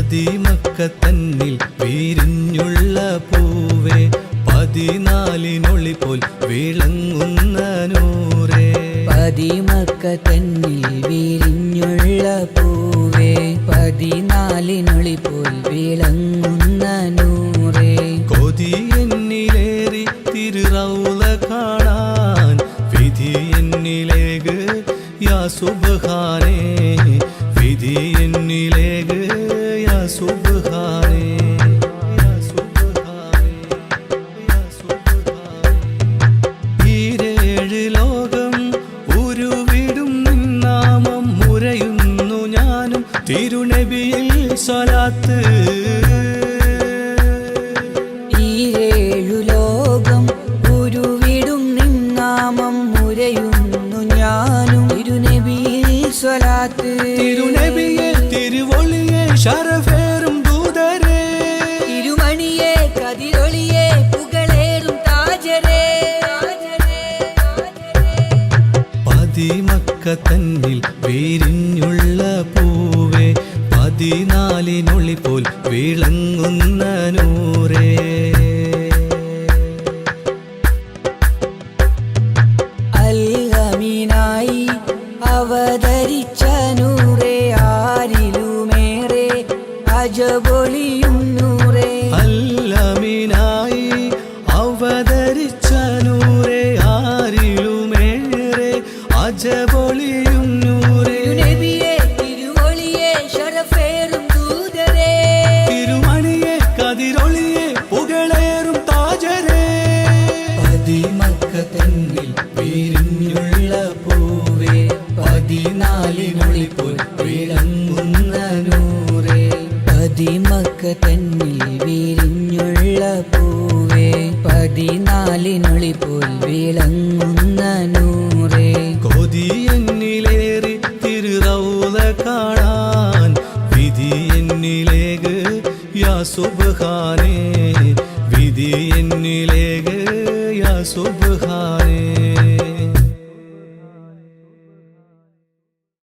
പതിമക്കത്തന്നിൽ വിരിഞ്ഞുള്ള പൂവേ, 14 പോൽ വിളങ്ങുന്ന നൂറേ. പതിമക്കത്തന്നിൽ വിരിഞ്ഞുള്ള പൂവേ, 14 പോൽ വിളങ്ങുന്ന നൂറേ. കൊതി എന്നിലേറി തിരുറൗള കാണാൻ, വിധി എന്നിലേക്ക് യാ സുബ്ഹാനേ, വിധി എന്നിലേക്ക് യാ സുബ്ഹാനേ, യാ സുബ്ഹാനേ, യാ സുബ്ഹാനേ. ഈരേഴ് ലോകം ഉരുവിടും നിന്നാമം മുരയുന്നു ഞാനും, തിരുനബിയിൽ സ്വലാത്ത്. ഈരേഴു ലോകം ഉരുവിടും നിന്നാമം മുരയുന്നു ഞാനും, തിരുനബിയിൽ സ്വലാത്ത്. തിരുനബിയെ തിരുവൊളിയെ ശരഫേറും ദൂതരേ, തിരുമണിയെ കതിരൊളിയെ പുകളേറും താജരേ. പതിമക്കത്തന്നിൽ വിരിഞ്ഞുള്ള പൂവേ, 14 പോൽ വിളങ്ങുന്ന നൂറേ. അൽഅമീനായി അവതരിച്ച നൂറേ, ആരിലുമേറെ അജബൊളിയും നൂറേ. അൽഅമീനായി അവതരിച്ച നൂറേ, ആരിലുമേറെ അജബൊളിയും നൂറേ. നബിയെ തിരുവൊളിയെ ശരഫേറും ദൂതരേ, തിരുമണിയെ കതിരൊളിയെ പുകളേറും താജരേ. പതിമക്കത്തന്നിൽ വിരിഞ്ഞുള്ള പൂവേ, 14 പോൽ വിളങ്ങുന്ന നൂറേ. പതിമക്കത്തന്നിൽ വിരിഞ്ഞുള്ള പൂവേ, 14 പോൽ വിളങ്ങുന്ന നൂറേ. കൊതി എന്നിലേറി തിരുറൗള കാണാൻ, വിധി എന്നിലേക്ക് യാ സുബ്ഹാനേ,